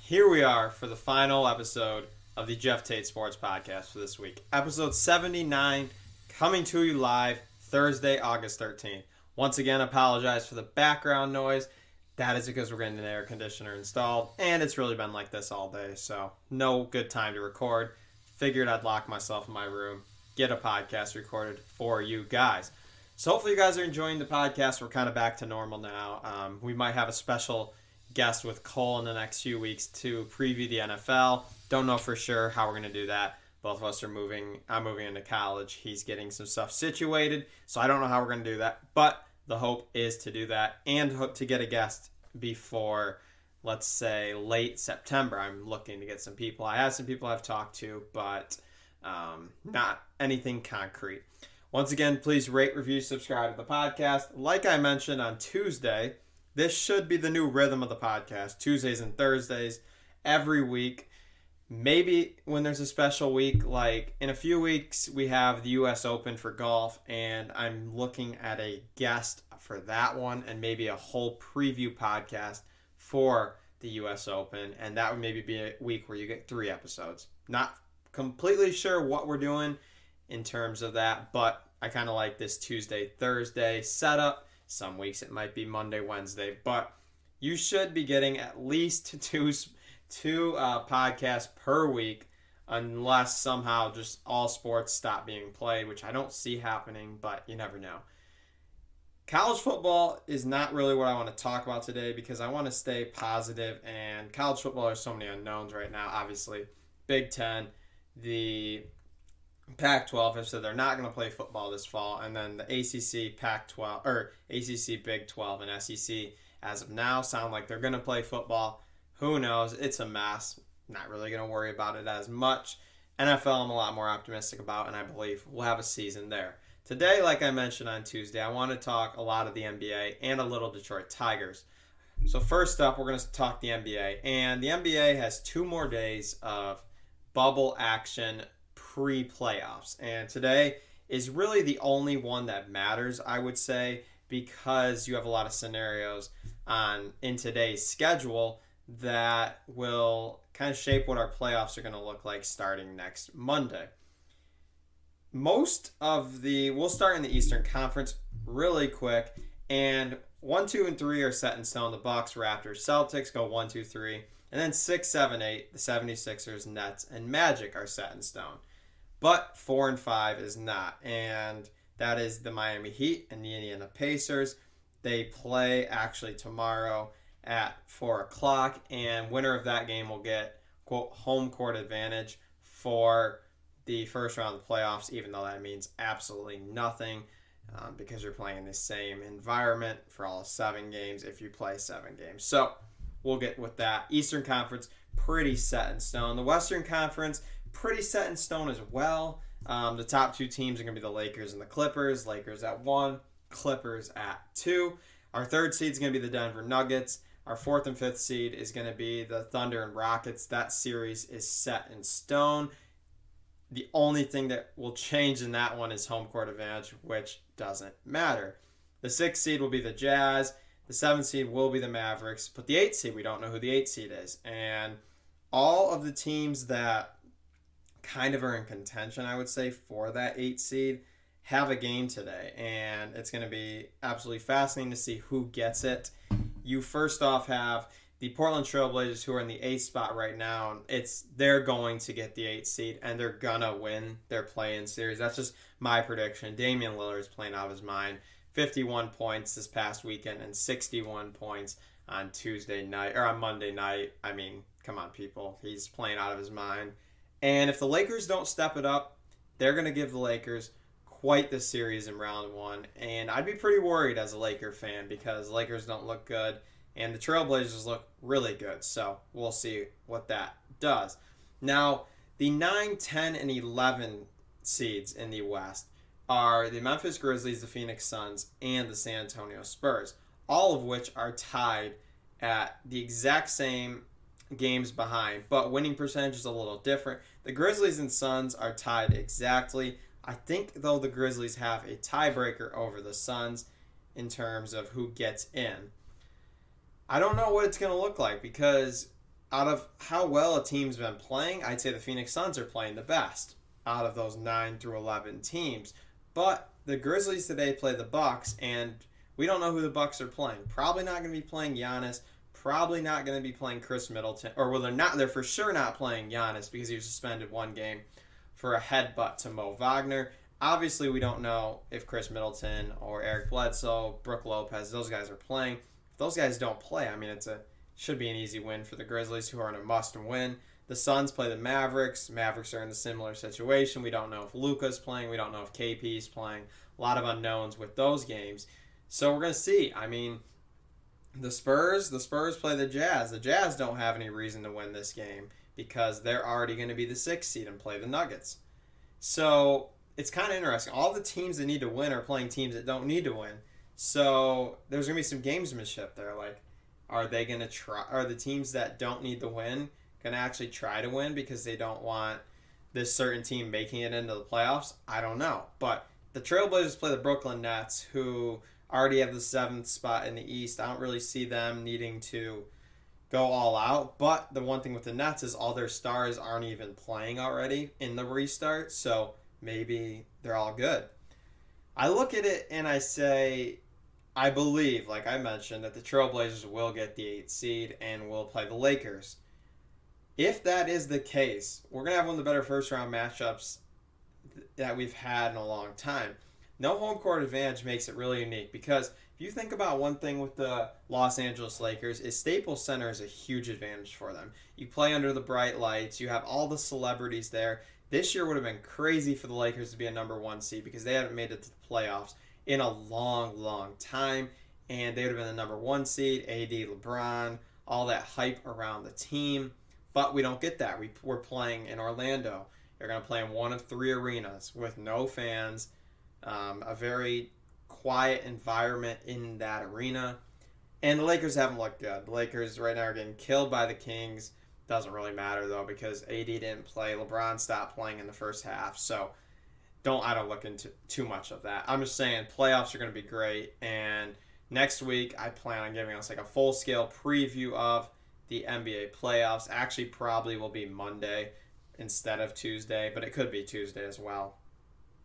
here we are for the final episode of the Jeff Tate Sports Podcast for this week. Episode 79, coming to you live Thursday, August 13th. Once again, apologize for the background noise. That is because we're getting an air conditioner installed, and it's really been like this all day, so no good time to record. Figured I'd lock myself in my room, get a podcast recorded for you guys. So hopefully you guys are enjoying the podcast. We're kind of back to normal now. We might have a special guest with Cole in the next few weeks to preview the NFL. Don't know for sure how we're going to do that. Both of us are moving. I'm moving into college. He's getting some stuff situated, so I don't know how we're going to do that, but the hope is to do that and hope to get a guest before, let's say, late September. I'm looking to get some people. I have some people I've talked to, but not anything concrete. Once again, please rate, review, subscribe to the podcast. Like I mentioned on Tuesday, this should be the new rhythm of the podcast. Tuesdays and Thursdays every week. Maybe when there's a special week, like in a few weeks, we have the U.S. Open for golf, and I'm looking at a guest for that one and maybe a whole preview podcast for the U.S. Open, and that would maybe be a week where you get 3 episodes. Not completely sure what we're doing in terms of that, but I kind of like this Tuesday, Thursday setup. Some weeks it might be Monday, Wednesday, but you should be getting at least two podcasts per week unless somehow just all sports stop being played, which I don't see happening, but you never know. College football is not really what I want to talk about today because I want to stay positive, and college football, there's so many unknowns right now. Obviously, Big Ten, the Pac-12 have said they're not going to play football this fall, and then the ACC, Pac-12, or ACC, Big 12, and SEC as of now sound like they're going to play football. Who knows? It's a mess. Not really going to worry about it as much. NFL I'm a lot more optimistic about, and I believe we'll have a season there. Today, like I mentioned on Tuesday, I want to talk a lot of the NBA and a little Detroit Tigers. So first up, we're going to talk the NBA. And the NBA has 2 more days of bubble action pre-playoffs. And today is really the only one that matters, I would say, because you have a lot of scenarios in today's schedule that will kind of shape what our playoffs are going to look like starting next Monday. We'll start in the Eastern Conference really quick, and 1, 2, and 3 are set in stone. The Bucks, Raptors, Celtics go 1, 2, 3, and then 6, 7, 8, the 76ers, Nets, and Magic are set in stone. But 4 and 5 is not, and that is the Miami Heat and the Indiana Pacers. They play actually tomorrow at 4 o'clock, and winner of that game will get, quote, home court advantage for the first round of the playoffs, even though that means absolutely nothing because you're playing the same environment for all 7 games if you play 7 games. So we'll get with that. Eastern Conference, pretty set in stone. The Western Conference, pretty set in stone as well. The top 2 teams are going to be the Lakers and the Clippers. Lakers at 1, Clippers at 2. Our 3rd seed is going to be the Denver Nuggets. Our 4th and 5th seed is going to be the Thunder and Rockets. That series is set in stone. The only thing that will change in that one is home court advantage, which doesn't matter. The 6th seed will be the Jazz. The 7th seed will be the Mavericks. But the 8th seed, we don't know who the 8th seed is. And all of the teams that kind of are in contention, I would say, for that 8th seed have a game today. And it's going to be absolutely fascinating to see who gets it. You first off have the Portland Trailblazers, who are in the 8th spot right now. They're going to get the 8th seed, and they're going to win their play-in series. That's just my prediction. Damian Lillard is playing out of his mind. 51 points this past weekend and 61 points on Monday night. I mean, come on, people. He's playing out of his mind. And if the Lakers don't step it up, they're going to give the Lakers quite the series in round 1. And I'd be pretty worried as a Laker fan because the Lakers don't look good and the Trailblazers look really good. So we'll see what that does. Now, the 9, 10, and 11 seeds in the West are the Memphis Grizzlies, the Phoenix Suns, and the San Antonio Spurs, all of which are tied at the exact same games behind, but winning percentage is a little different. The Grizzlies and Suns are tied exactly. I think, though, the Grizzlies have a tiebreaker over the Suns in terms of who gets in. I don't know what it's going to look like because out of how well a team's been playing, I'd say the Phoenix Suns are playing the best out of those 9 through 11 teams. But the Grizzlies today play the Bucks, and we don't know who the Bucks are playing. Probably not going to be playing Giannis. Probably not going to be playing Chris Middleton. Or, well, they're for sure not playing Giannis because he was suspended one game for a headbutt to Mo Wagner. Obviously, we don't know if Chris Middleton or Eric Bledsoe, Brook Lopez, those guys are playing. If those guys don't play, I mean, should be an easy win for the Grizzlies, who are in a must-win. The Suns play the Mavericks. Mavericks are in a similar situation. We don't know if Luka's playing. We don't know if KP's playing. A lot of unknowns with those games. So we're going to see. I mean, the Spurs play the Jazz. The Jazz don't have any reason to win this game because they're already going to be the 6th seed and play the Nuggets. So it's kind of interesting. All the teams that need to win are playing teams that don't need to win. So there's going to be some gamesmanship there. Like, are they going to try? Are the teams that don't need to win going to actually try to win because they don't want this certain team making it into the playoffs? I don't know. But the Trailblazers play the Brooklyn Nets, who already have the 7th spot in the East. I don't really see them needing to go all out. But the one thing with the Nets is all their stars aren't even playing already in the restart. So maybe they're all good. I look at it and I say, I believe, like I mentioned, that the Trailblazers will get the 8th seed and will play the Lakers. If that is the case, we're going to have one of the better first-round matchups that we've had in a long time. No home court advantage makes it really unique because if you think about one thing with the Los Angeles Lakers, is Staples Center is a huge advantage for them. You play under the bright lights. You have all the celebrities there. This year would have been crazy for the Lakers to be a number 1 seed because they haven't made it to the playoffs in a long, long time. And they would have been the number 1 seed, AD, LeBron, all that hype around the team. But we don't get that. We're playing in Orlando. They're going to play in one of 3 arenas with no fans, a very quiet environment in that arena. And the Lakers haven't looked good. The Lakers right now are getting killed by the Kings. Doesn't really matter, though, because AD didn't play. LeBron stopped playing in the first half. So I don't look into too much of that. I'm just saying playoffs are going to be great. And next week, I plan on giving us like a full-scale preview of the NBA playoffs. Actually, probably will be Monday instead of Tuesday, but it could be Tuesday as well.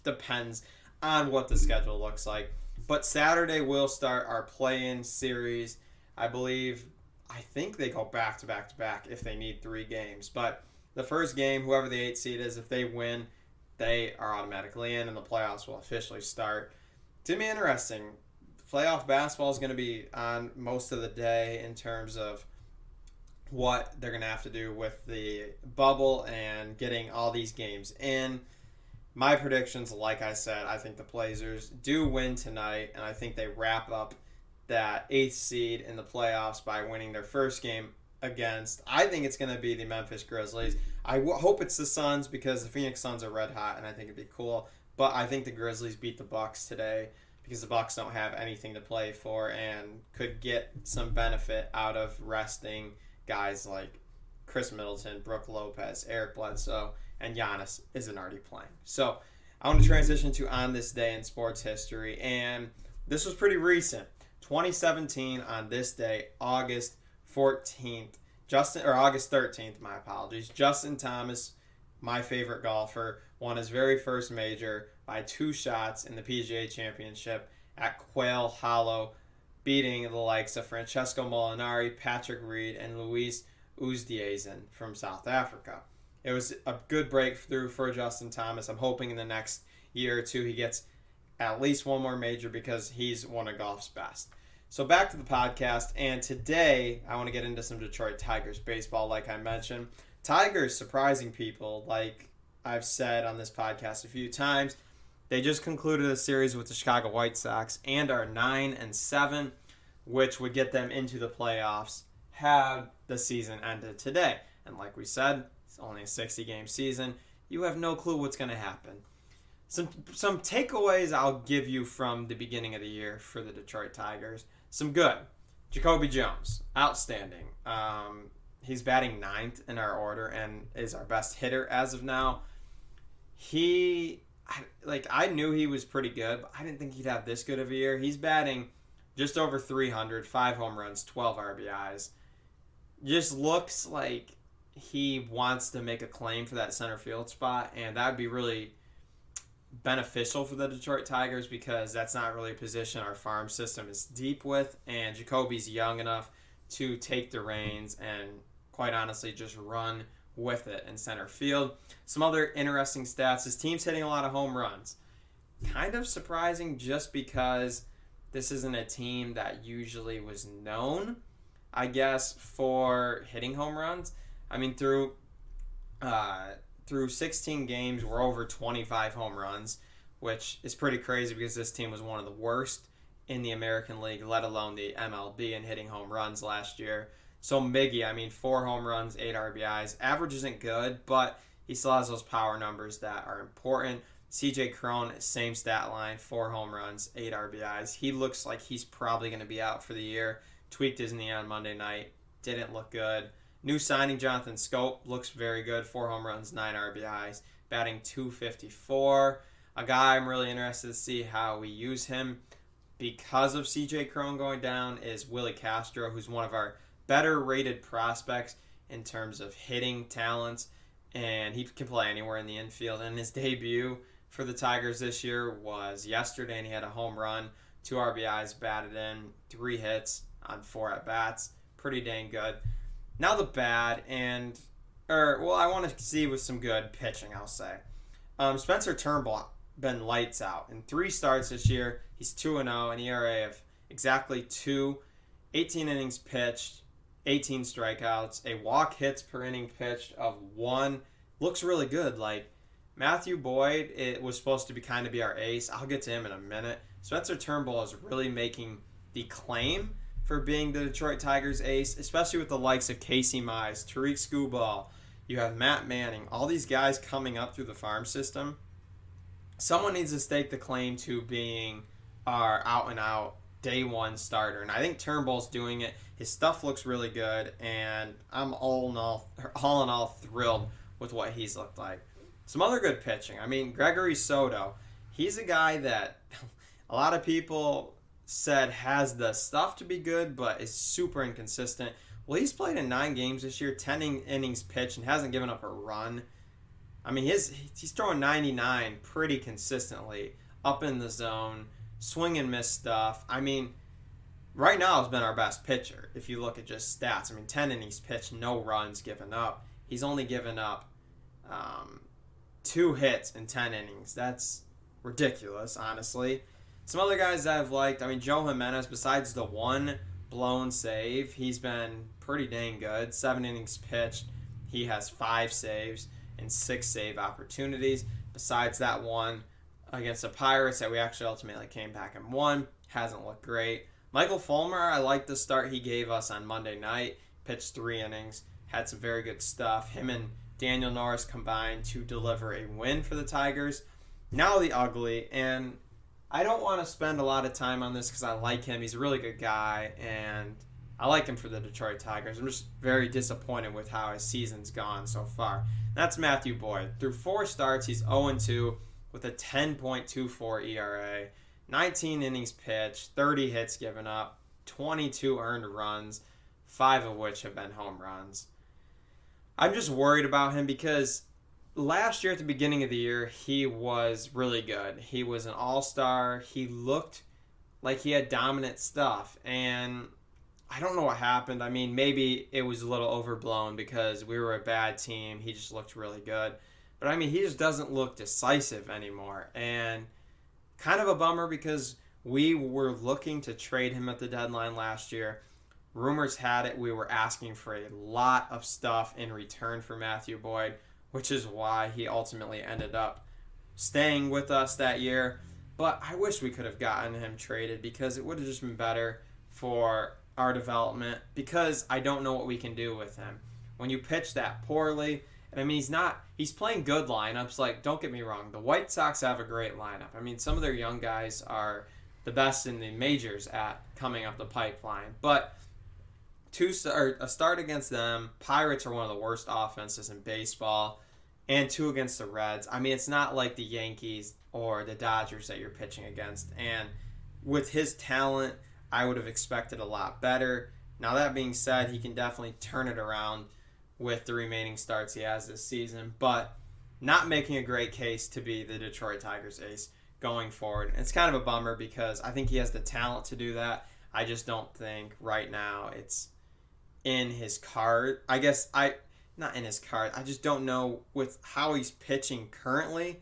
Depends on what the schedule looks like. But Saturday we'll start our play-in series. I think they go back to back to back if they need 3 games. But the first game, whoever the 8th seed is, if they win, they are automatically in, and the playoffs will officially start. It's going to be interesting. Playoff basketball is going to be on most of the day in terms of what they're going to have to do with the bubble and getting all these games in. My predictions, like I said, I think the Blazers do win tonight, and I think they wrap up that 8th seed in the playoffs by winning their first game against, I think it's going to be the Memphis Grizzlies. I hope it's the Suns because the Phoenix Suns are red hot, and I think it'd be cool. But I think the Grizzlies beat the Bucks today because the Bucks don't have anything to play for and could get some benefit out of resting guys like Chris Middleton, Brook Lopez, Eric Bledsoe, and Giannis isn't already playing. So I want to transition to on this day in sports history, and this was pretty recent. 2017 on this day, August 14th, August 13th, my apologies. Justin Thomas, my favorite golfer, won his very first major by 2 shots in the PGA Championship at Quail Hollow, beating the likes of Francesco Molinari, Patrick Reed, and Luis Oosthuizen from South Africa. It was a good breakthrough for Justin Thomas. I'm hoping in the next year or two he gets at least one more major because he's one of golf's best. So back to the podcast, and today I want to get into some Detroit Tigers baseball like I mentioned. Tigers surprising people, like I've said on this podcast a few times. They just concluded a series with the Chicago White Sox and are 9-7, which would get them into the playoffs had the season ended today. And like we said, it's only a 60-game season. You have no clue what's going to happen. Some takeaways I'll give you from the beginning of the year for the Detroit Tigers. Some good. Jacoby Jones, outstanding. He's batting 9th in our order and is our best hitter as of now. I knew he was pretty good, but I didn't think he'd have this good of a year. He's batting just over 300, 5 home runs, 12 RBIs. just looks like he wants to make a claim for that center field spot, and that would be really beneficial for the Detroit Tigers because that's not really a position our farm system is deep with, and Jacoby's young enough to take the reins and quite honestly just run with it in center field. Some other interesting stats. His team's hitting a lot of home runs. Kind of surprising just because this isn't a team that usually was known, I guess, for hitting home runs. I mean, through 16 games, we're over 25 home runs, which is pretty crazy because this team was one of the worst in the American League, let alone the MLB, in hitting home runs last year. So Miggy, I mean, 4 home runs, 8 RBIs. Average isn't good, but he still has those power numbers that are important. CJ Cron, same stat line, 4 home runs, 8 RBIs. He looks like he's probably going to be out for the year. Tweaked his knee on Monday night. Didn't look good. New signing, Jonathan Scope, looks very good. 4 home runs, 9 RBIs. Batting .254. A guy I'm really interested to see how we use him because of CJ Cron going down is Willie Castro, who's one of our better rated prospects in terms of hitting talents, and he can play anywhere in the infield. And his debut for the Tigers this year was yesterday, and he had a home run, 2 RBIs batted in, 3 hits on 4 at-bats. Pretty dang good. Now the bad, I want to see with some good pitching, I'll say. Spencer Turnbull been lights out. In 3 starts this year, he's 2-0, an ERA of exactly 2, 18 innings pitched, 18 strikeouts, a walk hits per inning pitched of 1. Looks really good. Like, Matthew Boyd, it was supposed to be our ace. I'll get to him in a minute. Spencer Turnbull is really making the claim for being the Detroit Tigers ace, especially with the likes of Casey Mize, Tariq Skubal. You have Matt Manning, all these guys coming up through the farm system. Someone needs to stake the claim to being our out-and-out day one starter, and I think Turnbull's doing it. His stuff looks really good, and I'm all in all thrilled with what he's looked like. Some other good pitching. I mean, Gregory Soto, he's a guy that a lot of people said has the stuff to be good, but is super inconsistent. Well, he's played in 9 games this year, 10 innings pitched, and hasn't given up a run. I mean, he's throwing 99 pretty consistently, up in the zone, swing and miss stuff. I mean, right now has been our best pitcher if you look at just stats. I mean, 10 innings pitched, no runs given up. He's only given up 2 hits in 10 innings. That's ridiculous, honestly. Some other guys that I've liked, I mean, Joe Jimenez, besides the 1 blown save, he's been pretty dang good. 7 innings pitched. He has 5 saves and 6 save opportunities. Besides that one against the Pirates that we actually ultimately came back and won, hasn't looked great. Michael Fulmer, I like the start he gave us on Monday night. Pitched 3 innings, had some very good stuff. Him and Daniel Norris combined to deliver a win for the Tigers. Now the ugly, and I don't want to spend a lot of time on this because I like him. He's a really good guy, and I like him for the Detroit Tigers. I'm just very disappointed with how his season's gone so far. That's Matthew Boyd. Through 4 starts, he's 0-2 with a 10.24 ERA, 19 innings pitched, 30 hits given up, 22 earned runs, 5 of which have been home runs. I'm just worried about him because last year at the beginning of the year, he was really good. He was an all-star. He looked like he had dominant stuff, and I don't know what happened. I mean, maybe it was a little overblown because we were a bad team. He just looked really good. But, I mean, he just doesn't look decisive anymore. And kind of a bummer because we were looking to trade him at the deadline last year. Rumors had it we were asking for a lot of stuff in return for Matthew Boyd, which is why he ultimately ended up staying with us that year. But I wish we could have gotten him traded because it would have just been better for our development because I don't know what we can do with him. When you pitch that poorly, and I mean, he's playing good lineups. Like, don't get me wrong, the White Sox have a great lineup. I mean, some of their young guys are the best in the majors at coming up the pipeline. But a start against them, Pirates are one of the worst offenses in baseball, and 2 against the Reds. I mean, it's not like the Yankees or the Dodgers that you're pitching against. And with his talent, I would have expected a lot better. Now, that being said, he can definitely turn it around with the remaining starts he has this season, but not making a great case to be the Detroit Tigers ace going forward. And it's kind of a bummer because I think he has the talent to do that. I just don't think right now it's in his card. Not in his card. I just don't know with how he's pitching currently.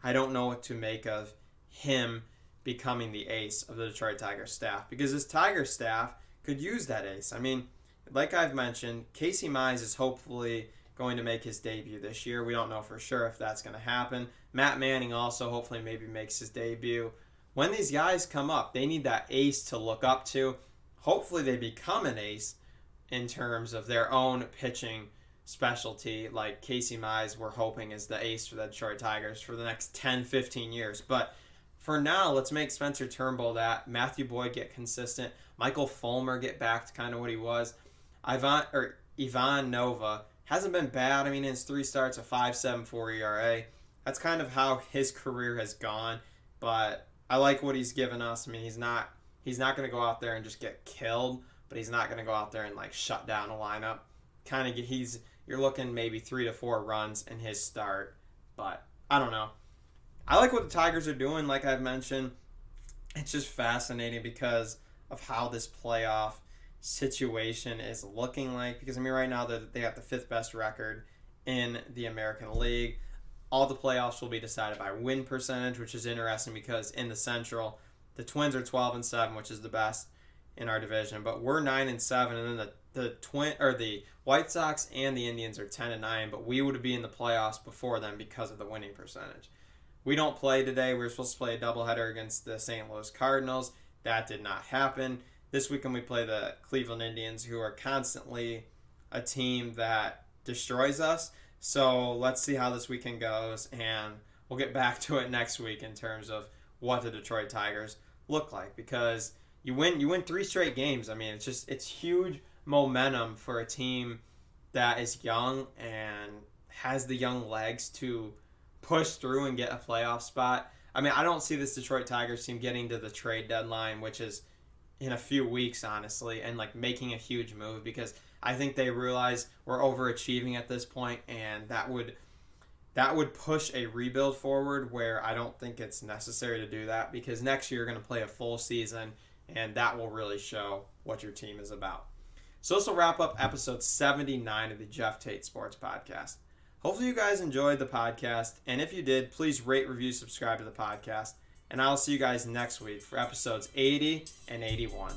I don't know what to make of him becoming the ace of the Detroit Tigers staff, because this Tigers staff could use that ace. I mean, like I've mentioned, Casey Mize is hopefully going to make his debut this year. We don't know for sure if that's going to happen. Matt Manning also hopefully maybe makes his debut. When these guys come up, they need that ace to look up to. Hopefully they become an ace in terms of their own pitching specialty, like Casey Mize we're hoping is the ace for the Detroit Tigers for the next 10, 15 years. But for now, let's make Spencer Turnbull that. Matthew Boyd get consistent. Michael Fulmer get back to kind of what he was. Ivan Nova hasn't been bad. I mean, in his 3 starts, a 5.74 ERA. That's kind of how his career has gone. But I like what he's given us. I mean, he's not going to go out there and just get killed, but he's not going to go out there and like shut down a lineup. You're looking maybe 3 to 4 runs in his start, but I don't know. I like what the Tigers are doing. Like I've mentioned, it's just fascinating because of how this playoff situation is looking like. Because I mean, right now they got the 5th best record in the American League. All the playoffs will be decided by win percentage, which is interesting because in the Central, the Twins are 12-7, which is the best in our division, but we're 9-7, and then the White Sox and the Indians are 10-9, but we would be in the playoffs before them because of the winning percentage. We don't play today. We were supposed to play a doubleheader against the St. Louis Cardinals. That did not happen. This weekend we play the Cleveland Indians, who are constantly a team that destroys us. So let's see how this weekend goes, and we'll get back to it next week in terms of what the Detroit Tigers look like, because you win 3 straight games. I mean, it's huge momentum for a team that is young and has the young legs to push through and get a playoff spot. I mean, I don't see this Detroit Tigers team getting to the trade deadline, which is in a few weeks, honestly, and like making a huge move, because I think they realize we're overachieving at this point, and that would push a rebuild forward, where I don't think it's necessary to do that, because next year you're going to play a full season, and that will really show what your team is about. So this will wrap up episode 79 of the Jeff Tate Sports Podcast. Hopefully you guys enjoyed the podcast, and if you did, please rate, review, subscribe to the podcast, and I'll see you guys next week for episodes 80 and 81.